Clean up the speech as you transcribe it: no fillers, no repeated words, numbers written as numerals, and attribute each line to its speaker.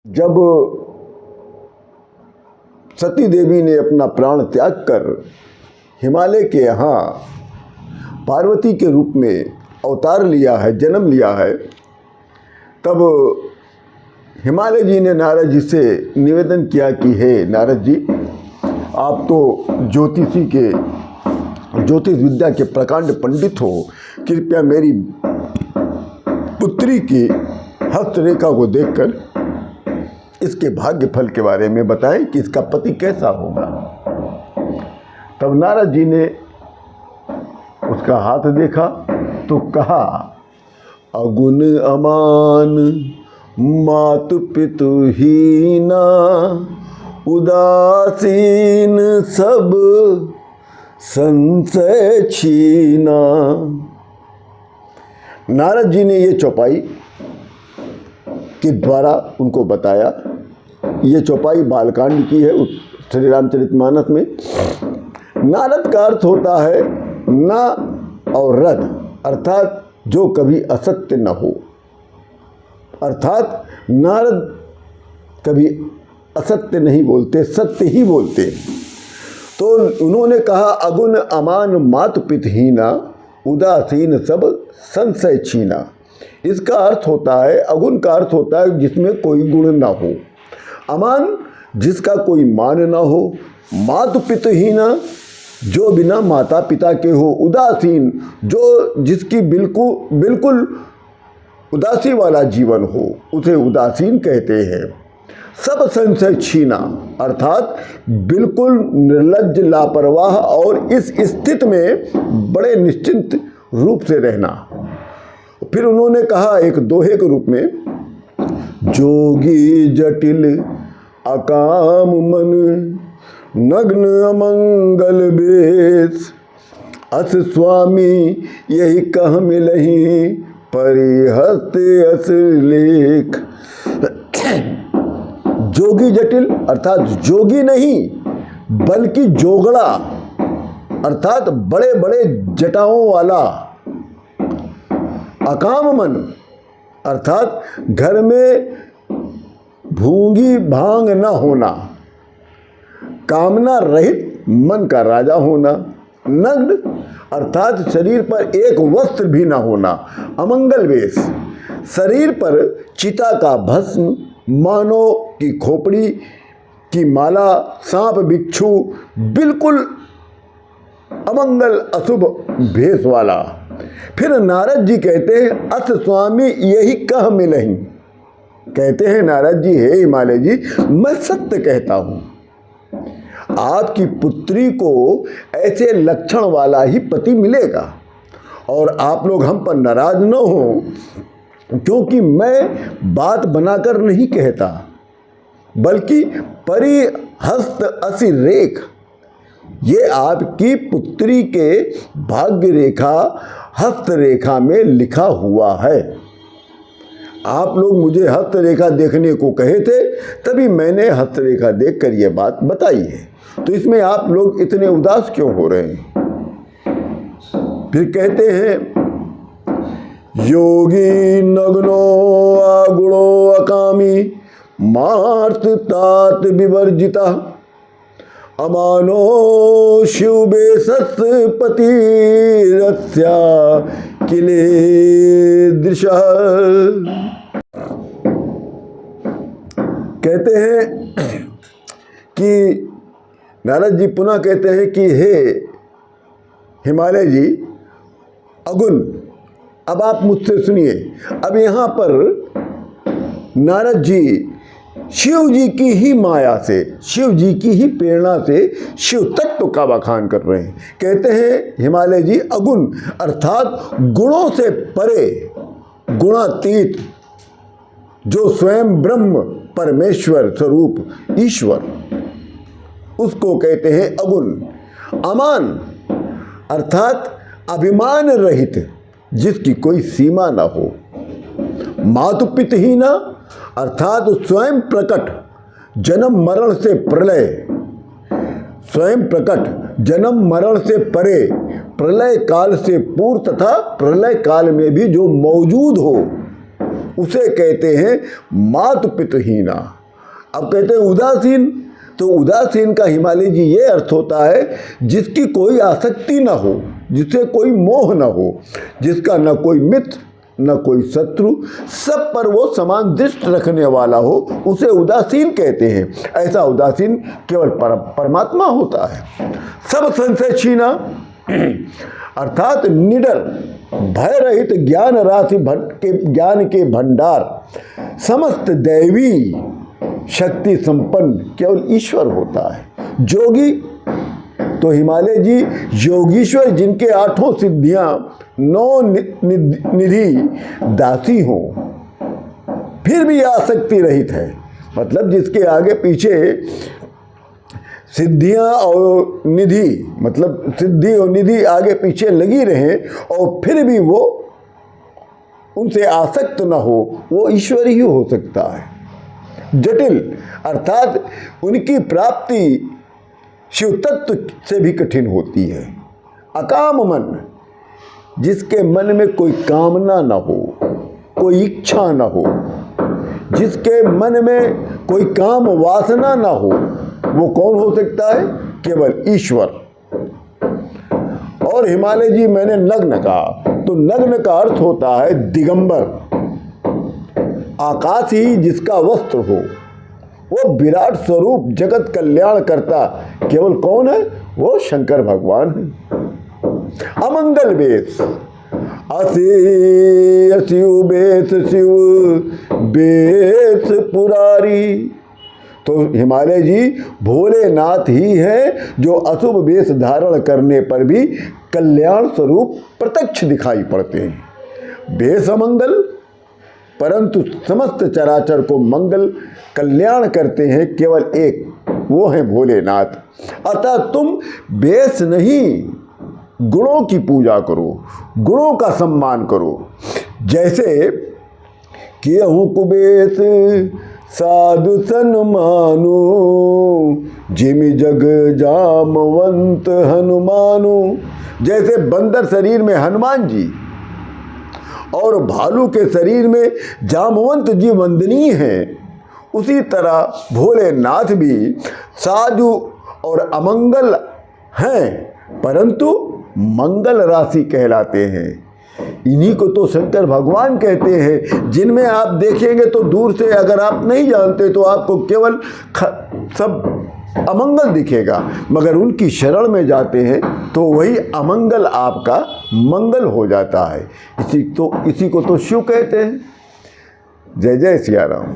Speaker 1: जब सती देवी ने अपना प्राण त्याग कर हिमालय के यहाँ पार्वती के रूप में अवतार लिया है, जन्म लिया है, तब हिमालय जी ने नारद जी से निवेदन किया कि हे नारद जी, आप तो ज्योतिष विद्या के प्रकांड पंडित हो, कृपया मेरी पुत्री की हस्तरेखा को देखकर इसके भाग्य फल के बारे में बताएं कि इसका पति कैसा होगा। तब नारद जी ने उसका हाथ देखा तो कहा, अगुण अमान मातु पितु हीना, उदासीन सब संशय छीना। नारद जी ने ये चौपाई के द्वारा उनको बताया। ये चौपाई बालकांड की है श्री रामचरितमानस में। नारद का अर्थ होता है न और रद, अर्थात जो कभी असत्य न हो। अर्थात नारद कभी असत्य नहीं बोलते, सत्य ही बोलते। तो उन्होंने कहा, अगुण अमान मातु पितहीना, उदासीन सब संशय छीना। इसका अर्थ होता है, अगुण का अर्थ होता है जिसमें कोई गुण ना हो, अमान जिसका कोई मान ना हो, मातु पितहीना जो बिना माता पिता के हो, उदासीन जो जिसकी बिल्कुल उदासी वाला जीवन हो, उसे उदासीन कहते हैं। सब संशय छीना अर्थात बिल्कुल निर्लज्ज, लापरवाह और इस स्थिति में बड़े निश्चिंत रूप से रहना। फिर उन्होंने कहा एक दोहे के रूप में, जोगी जटिल अकाम मन, नग्न अमंगल वेश, अस स्वामी यही कह मिलही, परिहस्त अस लेख। जोगी जटिल अर्थात जोगी नहीं बल्कि जोगड़ा अर्थात बड़े बड़े जटाओं वाला। अकाम मन अर्थात घर में भूंगी भांग न होना, कामना रहित मन का राजा होना। नग्न अर्थात शरीर पर एक वस्त्र भी न होना। अमंगल वेश शरीर पर चिता का भस्म, मानो की खोपड़ी की माला, सांप बिच्छू, बिल्कुल अमंगल अशुभ भेष वाला। फिर नारद जी कहते हैं, अस स्वामी यही कह मिलही। कहते हैं नारद जी, हे हिमालय जी, मैं सत्य कहता हूँ, आपकी पुत्री को ऐसे लक्षण वाला ही पति मिलेगा। और आप लोग हम पर नाराज न हो, क्योंकि मैं बात बनाकर नहीं कहता, बल्कि परिहस्त असि रेख, ये आपकी पुत्री के भाग्य रेखा हस्त रेखा में लिखा हुआ है। आप लोग मुझे हस्त रेखा देखने को कहे थे, तभी मैंने हस्त रेखा देखकर ये बात बताई है। तो इसमें आप लोग इतने उदास क्यों हो रहे हैं? फिर कहते हैं, योगी नग्नो अगुणो अकामी, मार्त तात विवर्जिता, अमानो शिव बेसस पति रस्या किले दृशा। कहते हैं कि नारद जी पुनः कहते हैं कि हे हिमालय जी, अगुण, अब आप मुझसे सुनिए। अब यहाँ पर नारद जी शिव जी की ही माया से, शिव जी की ही प्रेरणा से शिव तत्व का बखान कर रहे हैं। कहते हैं हिमालय जी, अगुण अर्थात गुणों से परे, गुणातीत, जो स्वयं ब्रह्म परमेश्वर स्वरूप ईश्वर, उसको कहते हैं अगुण। अमान अर्थात अभिमान रहित, जिसकी कोई सीमा ना हो। मातु पितहीना अर्थात स्वयं प्रकट, जन्म मरण से प्रलय, स्वयं प्रकट, जन्म मरण से परे, प्रलय काल से पूर्व तथा प्रलय काल में भी जो मौजूद हो, उसे कहते हैं मातु पितुहीना। अब कहते हैं उदासीन, तो उदासीन का हिमालय जी ये अर्थ होता है जिसकी कोई आसक्ति ना हो, जिससे कोई मोह ना हो, जिसका न कोई मित्र न कोई शत्रु, सब पर वो समान दृष्टि रखने वाला हो, उसे उदासीन कहते हैं। ऐसा उदासीन केवल परमात्मा होता है। सब संशय छीना अर्थात निडर भय रहित ज्ञान राशि के ज्ञान के भंडार, समस्त दैवी शक्ति संपन्न केवल ईश्वर होता है। जोगी तो हिमालय जी योगीश्वर, जिनके 8 सिद्धियां 9 निधि दासी हो, फिर भी आसक्ति रहित है। मतलब जिसके आगे पीछे सिद्धियां और निधि, मतलब सिद्धि और निधि आगे पीछे लगी रहे और फिर भी वो उनसे आसक्त न हो, वो ईश्वर ही हो सकता है। जटिल अर्थात उनकी प्राप्ति शिव तत्व से भी कठिन होती है। अकाम मन, जिसके मन में कोई कामना न हो, कोई इच्छा न हो, जिसके मन में कोई काम वासना न हो, वो कौन हो सकता है? केवल ईश्वर। और हिमालय जी मैंने नग्न कहा, तो नग्न का अर्थ होता है दिगंबर। आकाश ही जिसका वस्त्र हो, वो विराट स्वरूप जगत कल्याण करता केवल कौन है? वो शंकर भगवान है। अमंगल वेश, शिव बेस शिव बेस पुरारी, तो हिमालय जी भोलेनाथ ही है जो अशुभ वेश धारण करने पर भी कल्याण स्वरूप प्रत्यक्ष दिखाई पड़ते हैं। वेश अमंगल, परंतु समस्त चराचर को मंगल कल्याण करते हैं केवल एक, वो है भोलेनाथ। अतः तुम वेश नहीं, गुणों की पूजा करो, गुणों का सम्मान करो। जैसे कियहु कुबेश साधु सन्मानु, जिमि जग जामवंत हनुमानु। जैसे बंदर शरीर में हनुमान जी और भालू के शरीर में जामवंत जी वंदनीय हैं, उसी तरह भोलेनाथ भी साधु और अमंगल हैं, परंतु मंगल राशि कहलाते हैं। इन्हीं को तो शंकर भगवान कहते हैं, जिनमें आप देखेंगे तो दूर से, अगर आप नहीं जानते तो आपको केवल सब अमंगल दिखेगा, मगर उनकी शरण में जाते हैं तो वही अमंगल आपका मंगल हो जाता है। इसी को तो शिव कहते हैं। जय जय सिया राम।